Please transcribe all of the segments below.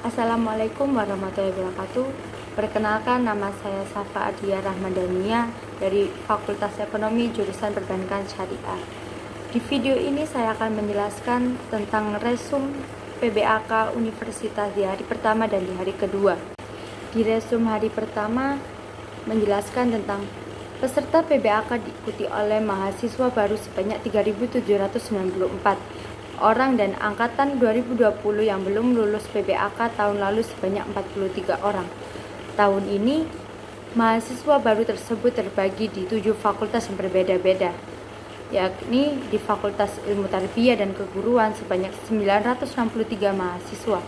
Assalamualaikum warahmatullahi wabarakatuh. Perkenalkan, nama saya Safa Adia Rahmadania dari Fakultas Ekonomi Jurusan Perbankan Syariah. Di video ini saya akan menjelaskan tentang resum PBAK Universitas di hari pertama dan di hari kedua. Di resum hari pertama menjelaskan tentang peserta PBAK diikuti oleh mahasiswa baru sebanyak 3.794 orang dan angkatan 2020 yang belum lulus PBAK tahun lalu sebanyak 43 orang. Tahun ini, mahasiswa baru tersebut terbagi di 7 fakultas yang berbeda-beda, yakni di Fakultas Ilmu Tarbiyah dan Keguruan sebanyak 963 mahasiswa,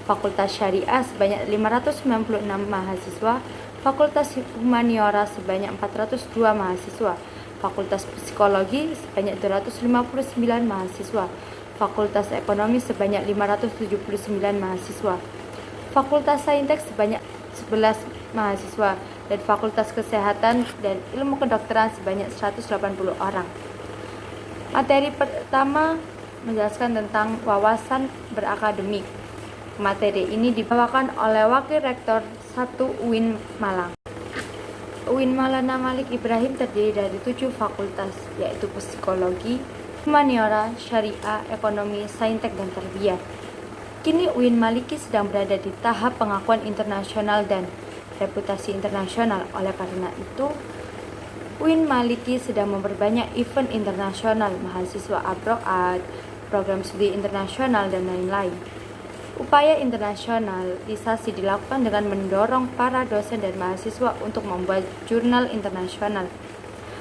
Fakultas Syariah sebanyak 596 mahasiswa, Fakultas Humaniora sebanyak 402 mahasiswa, Fakultas Psikologi sebanyak 259 mahasiswa, Fakultas Ekonomi sebanyak 579 mahasiswa, Fakultas Saintek sebanyak 11 mahasiswa, dan Fakultas Kesehatan dan Ilmu Kedokteran sebanyak 180 orang. Materi pertama menjelaskan tentang wawasan berakademik. Materi ini dibawakan oleh Wakil Rektor 1 UIN Malang. UIN Maulana Malik Ibrahim terdiri dari 7 fakultas, yaitu Psikologi, Humaniora, Syariah, Ekonomi, Saintek, dan Tarbiyah. Kini UIN Maliki sedang berada di tahap pengakuan internasional dan reputasi internasional. Oleh karena itu, UIN Maliki sedang memperbanyak event internasional, mahasiswa abroad, program studi internasional, dan lain-lain. Upaya internasionalisasi dilakukan dengan mendorong para dosen dan mahasiswa untuk membuat jurnal internasional.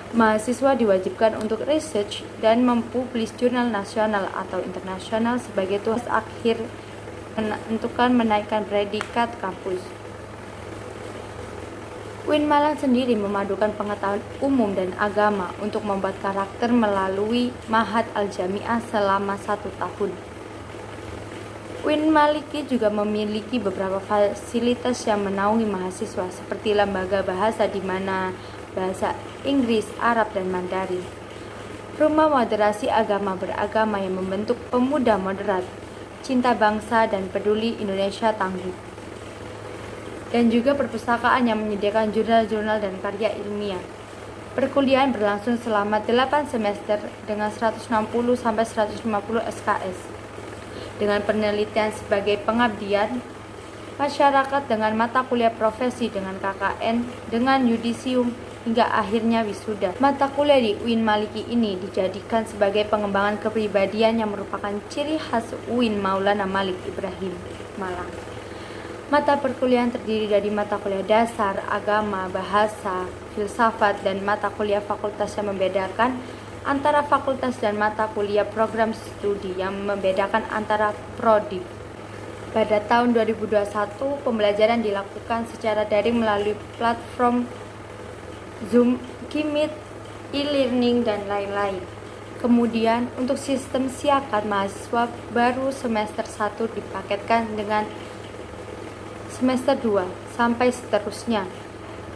Mahasiswa diwajibkan untuk research dan mempublish jurnal nasional atau internasional sebagai tugas akhir menentukan menaikkan predikat kampus. UIN Malang sendiri memadukan pengetahuan umum dan agama untuk membuat karakter melalui Ma'had Al-Jami'ah selama 1 tahun. UIN Maliki juga memiliki beberapa fasilitas yang menaungi mahasiswa seperti lembaga bahasa di mana bahasa Inggris, Arab, dan Mandarin. Rumah moderasi agama beragama yang membentuk pemuda moderat, cinta bangsa, dan peduli Indonesia tangguh. Dan juga perpustakaan yang menyediakan jurnal-jurnal dan karya ilmiah. Perkuliahan berlangsung selama 8 semester dengan 160-150 SKS. Dengan penelitian sebagai pengabdian masyarakat dengan mata kuliah profesi dengan KKN dengan yudisium hingga akhirnya wisuda. Mata kuliah di UIN Maliki ini dijadikan sebagai pengembangan kepribadian yang merupakan ciri khas UIN Maulana Malik Ibrahim Malang. Mata perkuliahan terdiri dari mata kuliah dasar, agama, bahasa, filsafat, dan mata kuliah fakultas yang membedakan antara fakultas dan mata kuliah program studi yang membedakan antara prodi. Pada tahun 2021, pembelajaran dilakukan secara daring melalui platform Zoom, Kimit, e-learning, dan lain-lain. Kemudian, untuk sistem siakat, mahasiswa baru semester 1 dipaketkan dengan semester 2 sampai seterusnya.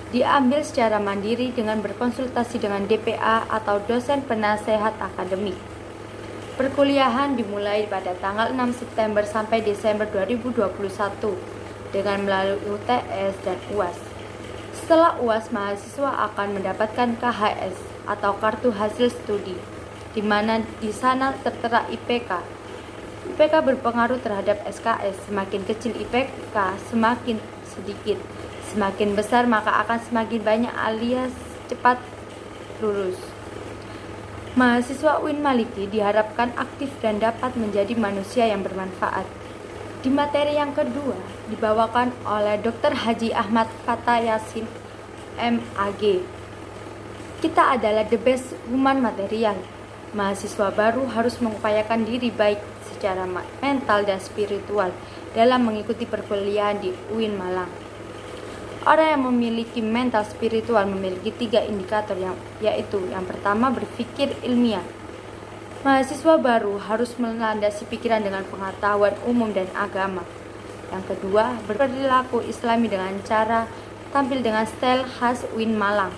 Diambil secara mandiri dengan berkonsultasi dengan DPA atau dosen penasehat akademik. Perkuliahan dimulai pada tanggal 6 September sampai Desember 2021 dengan melalui UTS dan UAS. Setelah UAS, mahasiswa akan mendapatkan KHS atau kartu hasil studi, di mana di sana tertera IPK. IPK berpengaruh terhadap SKS. Semakin kecil IPK, semakin sedikit. Semakin besar maka akan semakin banyak alias cepat lulus. Mahasiswa UIN Maliki diharapkan aktif dan dapat menjadi manusia yang bermanfaat. Di materi yang kedua dibawakan oleh Dr. Haji Ahmad Fattah Yasin MAG. Kita adalah the best human material. Mahasiswa baru harus mengupayakan diri baik secara mental dan spiritual dalam mengikuti perkuliahan di UIN Malang. Orang yang memiliki mental spiritual memiliki 3 indikator yaitu yang pertama berpikir ilmiah. Mahasiswa baru harus melandasi pikiran dengan pengetahuan umum dan agama. Yang kedua, berperilaku islami dengan cara tampil dengan style khas UIN Malang,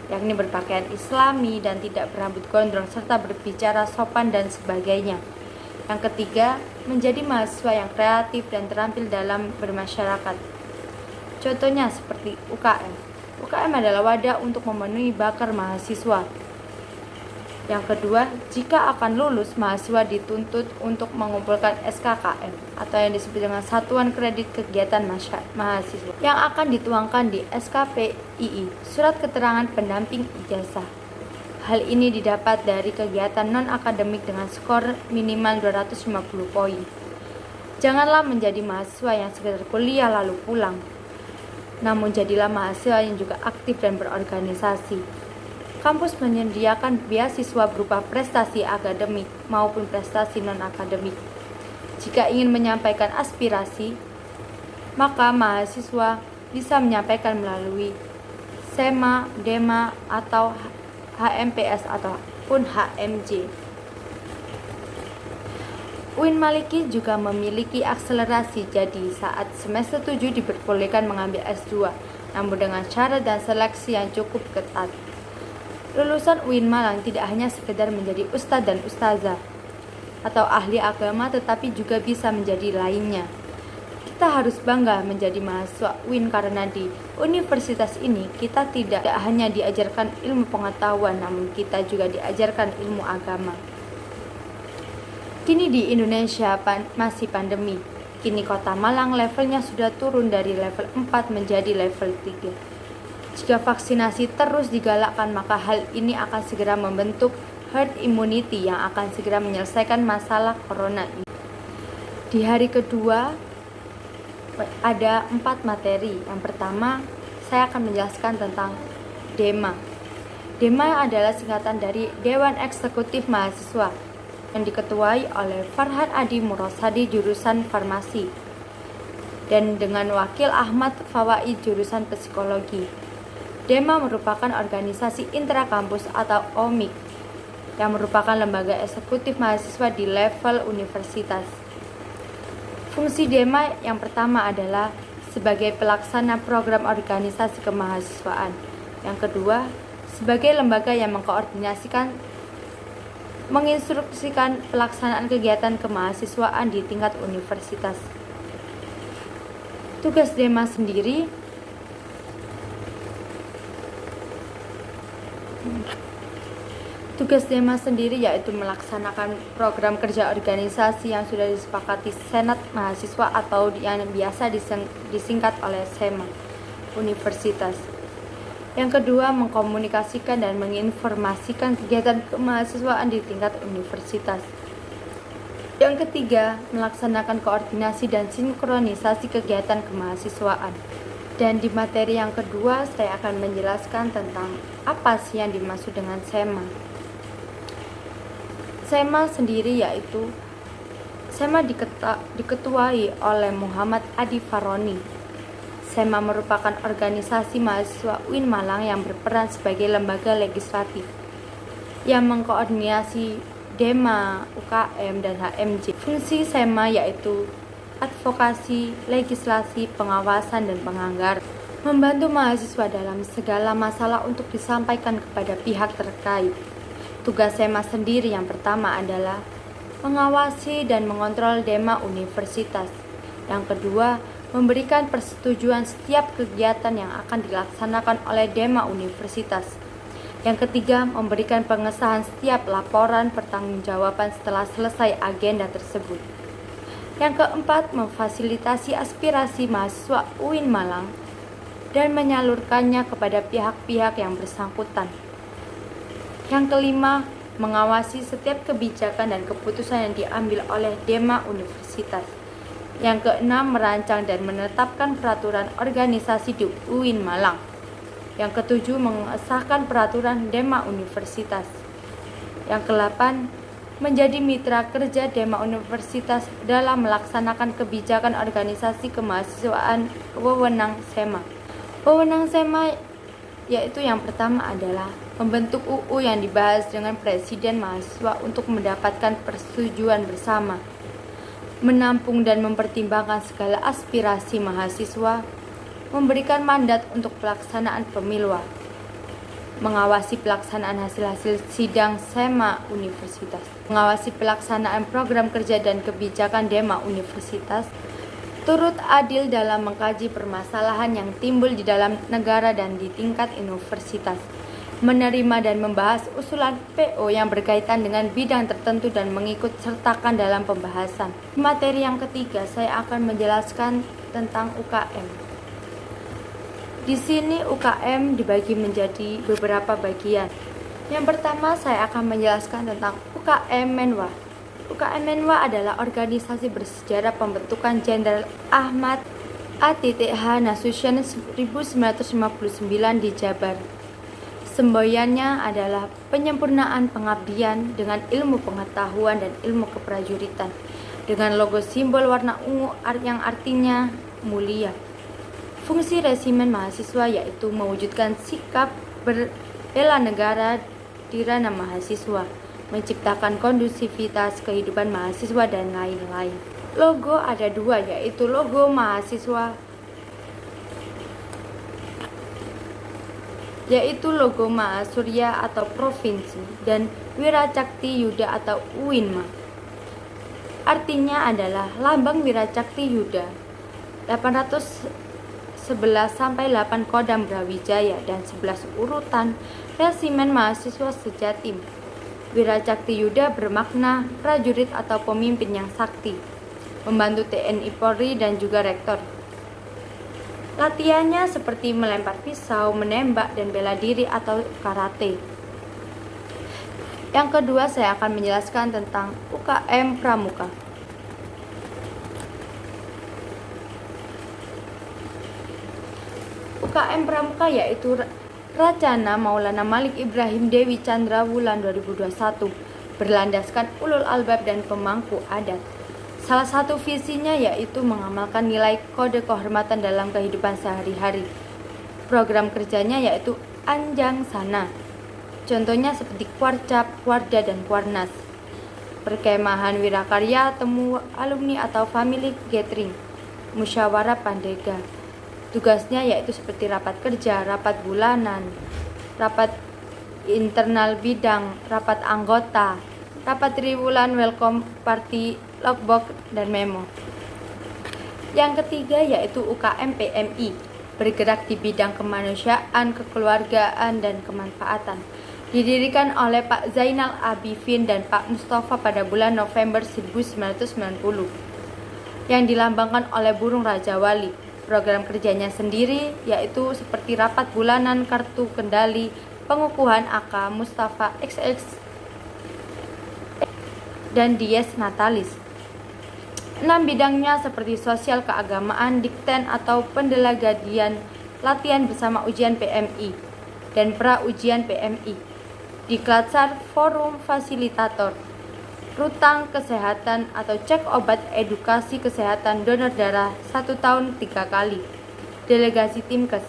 yakni berpakaian islami dan tidak berambut gondrong serta berbicara sopan dan sebagainya. Yang ketiga, menjadi mahasiswa yang kreatif dan terampil dalam bermasyarakat. Contohnya seperti UKM. UKM adalah wadah untuk memenuhi bakar mahasiswa. Yang kedua, jika akan lulus, mahasiswa dituntut untuk mengumpulkan SKKM atau yang disebut dengan Satuan Kredit Kegiatan Mahasiswa yang akan dituangkan di SKPII, Surat Keterangan Pendamping Ijazah. Hal ini didapat dari kegiatan non-akademik dengan skor minimal 250 poin. Janganlah menjadi mahasiswa yang sekedar kuliah lalu pulang, namun jadilah mahasiswa yang juga aktif dan berorganisasi. Kampus menyediakan beasiswa berupa prestasi akademik maupun prestasi non-akademik. Jika ingin menyampaikan aspirasi, maka mahasiswa bisa menyampaikan melalui SEMA, DEMA, atau HMPS ataupun HMJ. UIN Maliki juga memiliki akselerasi, jadi saat semester 7 diperbolehkan mengambil S2, namun dengan syarat dan seleksi yang cukup ketat. Lulusan UIN Malang tidak hanya sekedar menjadi ustadz dan ustazah atau ahli agama, tetapi juga bisa menjadi lainnya. Kita harus bangga menjadi mahasiswa UIN karena di universitas ini kita tidak hanya diajarkan ilmu pengetahuan, namun kita juga diajarkan ilmu agama. Kini di Indonesia masih pandemi. Kini kota Malang levelnya sudah turun dari level 4 menjadi level 3. Jika vaksinasi terus digalakkan, maka hal ini akan segera membentuk herd immunity yang akan segera menyelesaikan masalah corona ini. Di hari kedua ada 4 materi. Yang pertama, saya akan menjelaskan tentang DEMA. DEMA adalah singkatan dari Dewan Eksekutif Mahasiswa yang diketuai oleh Farhan Adi Murosadi jurusan Farmasi dan dengan Wakil Ahmad Fawaid jurusan Psikologi. DEMA merupakan organisasi intrakampus atau OMIK yang merupakan lembaga eksekutif mahasiswa di level universitas. Fungsi DEMA yang pertama adalah sebagai pelaksana program organisasi kemahasiswaan. Yang kedua, sebagai lembaga yang menginstruksikan pelaksanaan kegiatan kemahasiswaan di tingkat universitas. Tugas DEMA sendiri yaitu melaksanakan program kerja organisasi yang sudah disepakati Senat Mahasiswa atau yang biasa disingkat oleh SEMA Universitas. Yang kedua, mengkomunikasikan dan menginformasikan kegiatan kemahasiswaan di tingkat universitas. Yang ketiga, melaksanakan koordinasi dan sinkronisasi kegiatan kemahasiswaan. Dan di materi yang kedua, saya akan menjelaskan tentang apa sih yang dimaksud dengan SEMA. SEMA sendiri yaitu SEMA diketuai oleh Muhammad Adi Faroni. SEMA merupakan organisasi mahasiswa UIN Malang yang berperan sebagai lembaga legislatif yang mengkoordinasi DEMA, UKM, dan HMJ. Fungsi SEMA yaitu advokasi, legislasi, pengawasan, dan penganggaran, membantu mahasiswa dalam segala masalah untuk disampaikan kepada pihak terkait. Tugas SEMA sendiri yang pertama adalah mengawasi dan mengontrol DEMA universitas. Yang kedua, memberikan persetujuan setiap kegiatan yang akan dilaksanakan oleh DEMA universitas. Yang ketiga, memberikan pengesahan setiap laporan pertanggungjawaban setelah selesai agenda tersebut. Yang keempat, memfasilitasi aspirasi mahasiswa UIN Malang dan menyalurkannya kepada pihak-pihak yang bersangkutan. Yang kelima, mengawasi setiap kebijakan dan keputusan yang diambil oleh DEMA universitas. Yang keenam, merancang dan menetapkan peraturan organisasi di UIN Malang. Yang ketujuh, mengesahkan peraturan DEMA universitas. Yang kedelapan, menjadi mitra kerja DEMA universitas dalam melaksanakan kebijakan organisasi kemahasiswaan wewenang SEMA. Wewenang SEMA yaitu yang pertama adalah membentuk UU yang dibahas dengan presiden mahasiswa untuk mendapatkan persetujuan bersama, menampung dan mempertimbangkan segala aspirasi mahasiswa, memberikan mandat untuk pelaksanaan pemilu. mengawasi pelaksanaan hasil-hasil sidang SEMA Universitas, mengawasi pelaksanaan program kerja dan kebijakan DEMA Universitas, turut adil dalam mengkaji permasalahan yang timbul di dalam negara dan di tingkat universitas, menerima dan membahas usulan PO yang berkaitan dengan bidang tertentu dan mengikut sertakan dalam pembahasan. Materi yang ketiga, saya akan menjelaskan tentang UKM. Di sini UKM dibagi menjadi beberapa bagian. Yang pertama, saya akan menjelaskan tentang UKM Menwa. UKM Menwa adalah organisasi bersejarah pembentukan Jenderal Ahmad A.H. Nasution 1959 di Jabar. Semboyannya adalah penyempurnaan pengabdian dengan ilmu pengetahuan dan ilmu keprajuritan, dengan logo simbol warna ungu yang artinya mulia. Fungsi resimen mahasiswa yaitu mewujudkan sikap berbela negara di ranah mahasiswa, menciptakan kondusivitas kehidupan mahasiswa, dan lain-lain. Logo ada dua, yaitu logo mahasiswa, yaitu logo Mahasurya atau provinsi, dan Wiracakti Yuda atau UINMA. Artinya adalah lambang Wiracakti Yuda 811-8 Kodam Brawijaya dan 11 urutan resimen mahasiswa Sejatim. Wiracakti Yuda bermakna prajurit atau pemimpin yang sakti, membantu TNI Polri dan juga rektor. Latihannya seperti melempar pisau, menembak, dan bela diri atau karate. Yang kedua, saya akan menjelaskan tentang UKM Pramuka. UKM Pramuka yaitu Racana Maulana Malik Ibrahim Dewi Chandra Wulan 2021, berlandaskan ulul albab dan pemangku adat. Salah satu visinya yaitu mengamalkan nilai kode kehormatan dalam kehidupan sehari-hari. Program kerjanya yaitu Anjang Sana. Contohnya seperti Kwarcap, Kwarda, dan Kwarnas. Perkemahan Wirakarya, temu alumni atau family gathering, musyawarah pandega. Tugasnya yaitu seperti rapat kerja, rapat bulanan, rapat internal bidang, rapat anggota, rapat triwulan, welcome party, logbook, dan memo. Yang ketiga yaitu UKM PMI, bergerak di bidang kemanusiaan, kekeluargaan, dan kemanfaatan. Didirikan oleh Pak Zainal Abidin dan Pak Mustafa pada bulan November 1990, yang dilambangkan oleh burung Raja Wali. Program kerjanya sendiri yaitu seperti rapat bulanan, kartu kendali, pengukuhan AK, Mustafa XX, dan Dies Natalis. 6 bidangnya seperti sosial, keagamaan, dikten atau pendelegadian, latihan bersama ujian PMI, dan pra-ujian PMI, Diklatsar, forum fasilitator, rutang kesehatan atau cek obat, edukasi kesehatan, donor darah 1 tahun 3 kali, delegasi Timkes,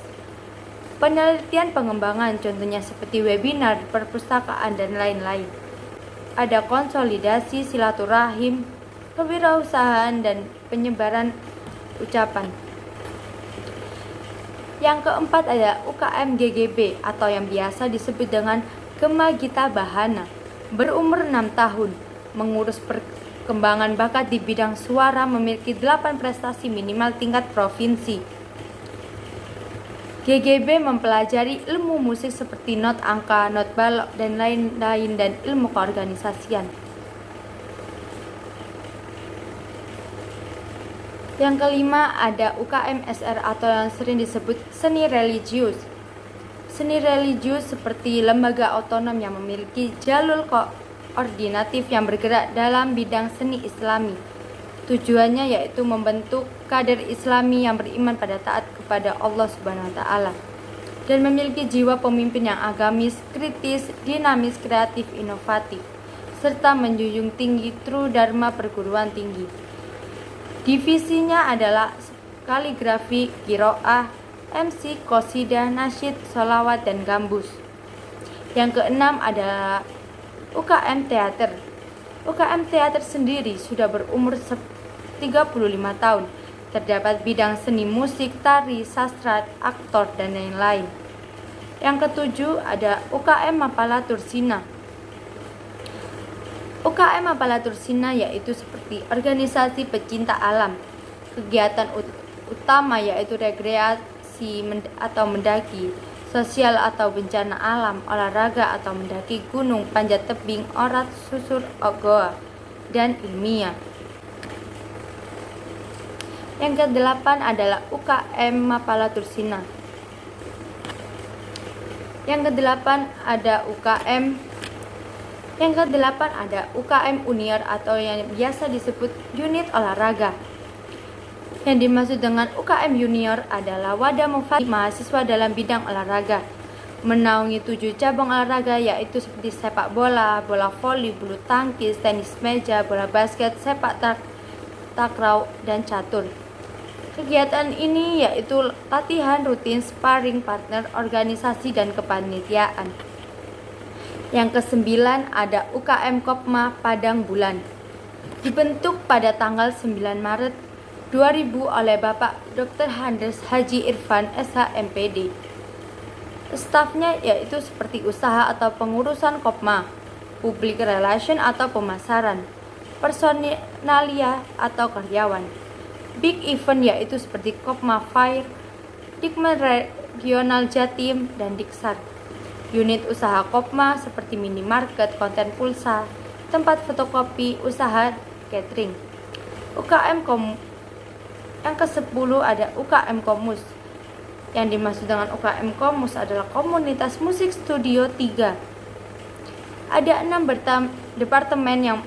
penelitian pengembangan, contohnya seperti webinar, perpustakaan, dan lain-lain. Ada konsolidasi silaturahim, kewirausahaan, dan penyebaran ucapan. Yang keempat ada UKM GGB atau yang biasa disebut dengan Gema Gita Bahana, berumur 6 tahun, mengurus perkembangan bakat di bidang suara, memiliki 8 prestasi minimal tingkat provinsi. GGB mempelajari ilmu musik seperti not angka, not balok, dan lain-lain, dan ilmu keorganisasian. Yang kelima ada UKM SR atau yang sering disebut seni religius. Seni religius seperti lembaga otonom yang memiliki jalur koordinatif yang bergerak dalam bidang seni Islami. Tujuannya yaitu membentuk kader Islami yang beriman pada taat kepada Allah Subhanahu wa taala dan memiliki jiwa pemimpin yang agamis, kritis, dinamis, kreatif, inovatif, serta menjunjung tinggi true dharma perguruan tinggi. Divisinya adalah kaligrafi, qiraah, MC, qasidah, nasyid, sholawat, dan gambus. Yang keenam adalah UKM Teater. UKM Teater sendiri sudah berumur 35 tahun. Terdapat bidang seni musik, tari, sastra, aktor, dan lain-lain. Yang ketujuh ada UKM Mapala Tursina. UKM Mapala Tursina yaitu seperti organisasi pecinta alam. Kegiatan utama yaitu rekreasi atau mendaki, sosial atau bencana alam, olahraga atau mendaki gunung, panjat tebing, orat, susur, goa, dan ilmiah. Yang kedelapan adalah UKM Mapala Tursina. Yang kedelapan ada UKM Unior atau yang biasa disebut unit olahraga. Yang dimaksud dengan UKM Junior adalah wadah memfasilitasi mahasiswa dalam bidang olahraga, menaungi 7 cabang olahraga yaitu seperti sepak bola, bola voli, bulu tangkis, tenis meja, bola basket, sepak takraw, dan catur. Kegiatan ini yaitu latihan rutin, sparring partner, organisasi, dan kepanitiaan. Yang kesembilan ada UKM Kopma Padang Bulan. Dibentuk pada tanggal 9 Maret 2000 oleh Bapak Dr. Handes Haji Irfan SH MPD. Stafnya yaitu seperti usaha atau pengurusan Kopma, public relation atau pemasaran, personalia atau karyawan. Big event yaitu seperti Kopma Fair, Dikmen Regional Jatim, dan Diksar. Unit usaha Kopma seperti minimarket, konten pulsa, tempat fotokopi, usaha catering. Yang ke-10 ada UKM Komus. Yang dimaksud dengan UKM Komus adalah komunitas musik studio 3. Ada 6 departemen yang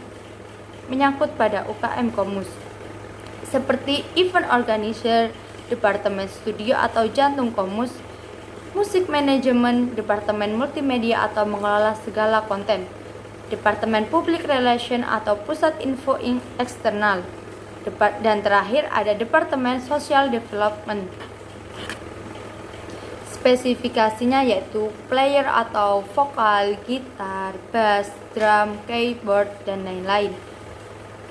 menyangkut pada UKM Komus, seperti event organizer, departemen studio atau jantung Komus, musik manajemen, departemen multimedia atau mengelola segala konten, departemen public relation atau pusat info eksternal, dan terakhir ada departemen social development. Spesifikasinya yaitu player atau vokal, gitar, bass, drum, keyboard, dan lain-lain.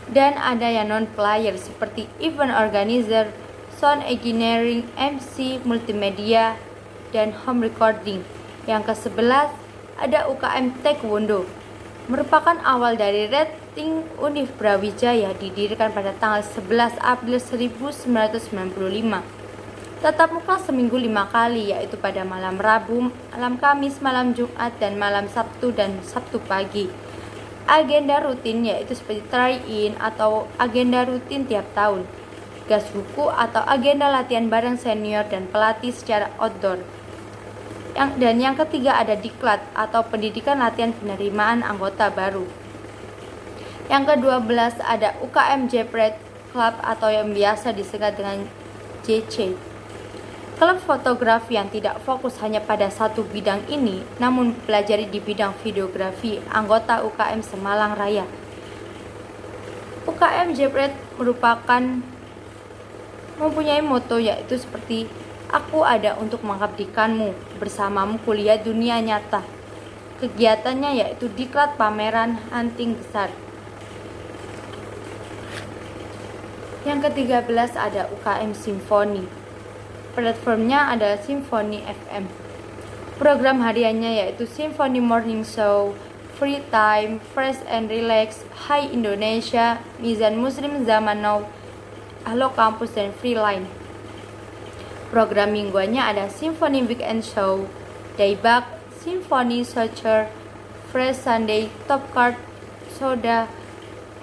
Dan ada yang non-player seperti event organizer, sound engineering, MC, multimedia, dan home recording. Yang ke-11 ada UKM Taekwondo. Merupakan awal dari rating Univ Brawijaya, didirikan pada tanggal 11 April 1995. Tatap muka seminggu 5 kali, yaitu pada malam Rabu, malam Kamis, malam Jumat, dan malam Sabtu dan Sabtu pagi. Agenda rutin yaitu seperti try-in atau agenda rutin tiap tahun, gas buku atau agenda latihan bareng senior dan pelatih secara outdoor. Dan yang ketiga ada diklat atau pendidikan latihan penerimaan anggota baru. Yang ke-12 ada UKM Jepret Club atau yang biasa disingkat dengan JC. Klub fotografi yang tidak fokus hanya pada satu bidang ini, namun pelajari di bidang videografi, anggota UKM Semalang Raya. UKM Jepret mempunyai moto yaitu seperti "Aku ada untuk mengabdikanmu, bersamamu kuliah dunia nyata". Kegiatannya yaitu diklat, pameran, hunting besar. Yang ke-13 ada UKM Simfoni. Platformnya adalah Simfoni FM. Program hariannya yaitu Simfoni Morning Show, Free Time, Fresh and Relax, Hai Indonesia, Mizan Muslim Zaman Now, Halo Kampus, dan Free Line. Program mingguannya ada Simfoni Weekend Show, Daybak, Simfoni Searcher, Fresh Sunday, Top Card, Soda,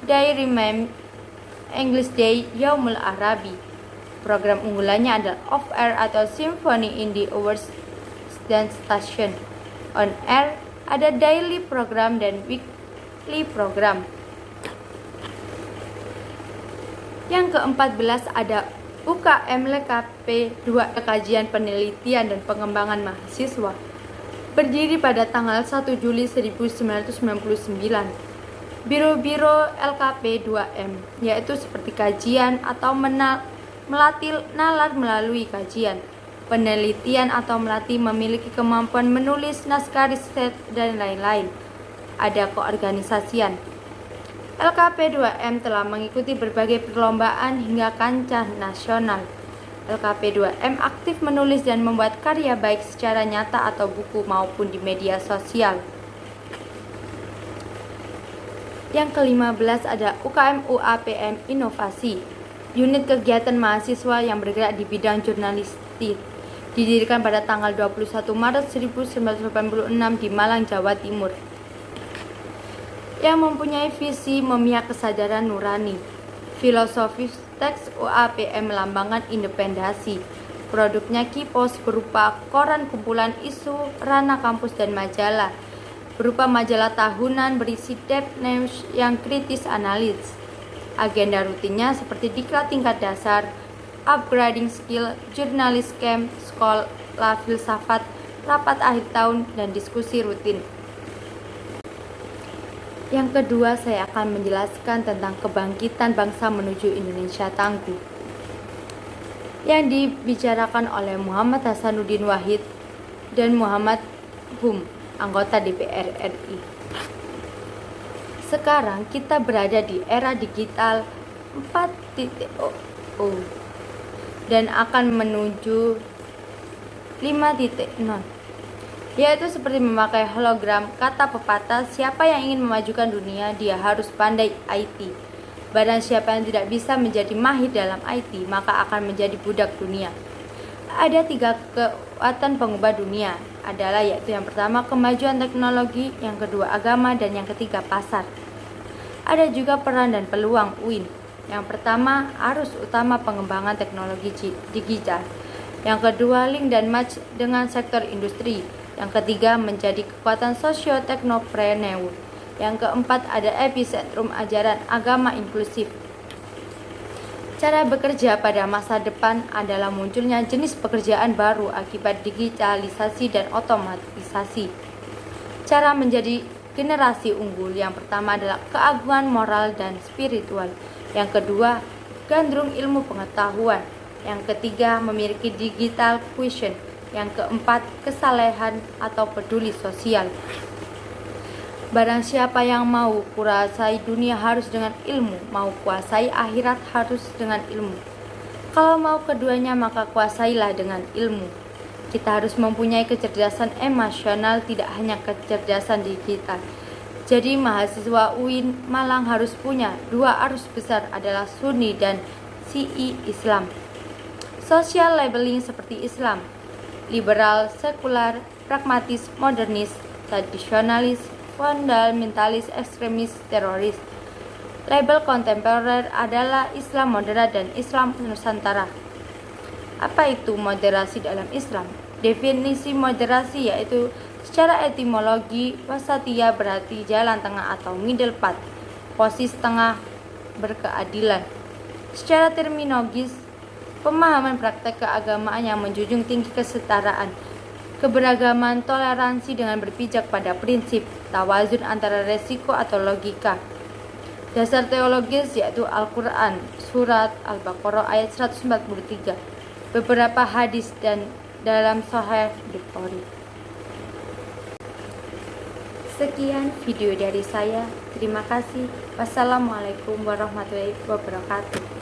Diary Meme, English Day, Yaumul Arabi. Program unggulannya adalah Off Air atau Simfoni Indie Awards dan Station. On Air ada daily program dan weekly program. Yang ke-14 ada UKM LKP 2, Kajian Penelitian dan Pengembangan Mahasiswa. Berdiri pada tanggal 1 Juli 1999. Biro-biro LKP 2M yaitu seperti kajian atau melatih nalar melalui kajian, penelitian atau melatih memiliki kemampuan menulis naskah riset, dan lain-lain. Ada keorganisasian. LKP 2M telah mengikuti berbagai perlombaan hingga kancah nasional. LKP 2M aktif menulis dan membuat karya baik secara nyata atau buku maupun di media sosial. Yang ke-15 ada UKM UAPM Inovasi, unit kegiatan mahasiswa yang bergerak di bidang jurnalistik. Didirikan pada tanggal 21 Maret 1986 di Malang, Jawa Timur. Yang mempunyai visi memihak kesadaran nurani. Filosofis teks UAPM melambangkan independensi. Produknya Kipos berupa koran kumpulan isu, ranah kampus dan majalah. Berupa majalah tahunan berisi depth news yang kritis analis. Agenda rutinnya seperti diklat tingkat dasar, upgrading skill, jurnalis camp, sekolah filsafat, rapat akhir tahun, dan diskusi rutin. Yang kedua, saya akan menjelaskan tentang kebangkitan bangsa menuju Indonesia tangguh, yang dibicarakan oleh Muhammad Hasanuddin Wahid dan Muhammad Hum, anggota DPR RI. Sekarang kita berada di era digital 4.0 dan akan menuju 5.0, yaitu seperti memakai hologram. Kata pepatah, siapa yang ingin memajukan dunia, dia harus pandai IT. Barang siapa yang tidak bisa menjadi mahir dalam IT, maka akan menjadi budak dunia. Ada 3 kekuatan pengubah dunia, adalah yaitu yang pertama kemajuan teknologi, yang kedua agama, dan yang ketiga pasar. Ada juga peran dan peluang UIN. Yang pertama, arus utama pengembangan teknologi digital. Yang kedua, link dan match dengan sektor industri. Yang ketiga, menjadi kekuatan sosio-teknopreneur. Yang keempat, ada epicentrum ajaran agama inklusif. Cara bekerja pada masa depan adalah munculnya jenis pekerjaan baru akibat digitalisasi dan otomatisasi. Cara menjadi generasi unggul, yang pertama adalah keagungan moral dan spiritual. Yang kedua, gandrung ilmu pengetahuan. Yang ketiga, memiliki digital quotient. Yang keempat, kesalehan atau peduli sosial. Barang siapa yang mau kuasai dunia harus dengan ilmu, mau kuasai akhirat harus dengan ilmu. Kalau mau keduanya maka kuasailah dengan ilmu. Kita harus mempunyai kecerdasan emosional, tidak hanya kecerdasan digital. Jadi mahasiswa UIN Malang harus punya 2 arus besar, adalah Sunni dan Syi'i Islam. Social labeling seperti Islam, liberal, sekular, pragmatis, modernis, tradisionalis, fundamentalis, ekstremis, teroris. Label kontemporer adalah Islam moderat dan Islam Nusantara. Apa itu moderasi dalam Islam? Definisi moderasi yaitu secara etimologi wasatiyah berarti jalan tengah atau middle path, posisi tengah berkeadilan. Secara terminologis, pemahaman praktek keagamaan yang menjunjung tinggi kesetaraan, keberagaman, toleransi dengan berpijak pada prinsip tawazun antara resiko atau logika. Dasar teologis yaitu Al-Quran, surat Al-Baqarah ayat 143, beberapa hadis dan dalam Sahih Bukhari. Sekian video dari saya. Terima kasih. Wassalamualaikum warahmatullahi wabarakatuh.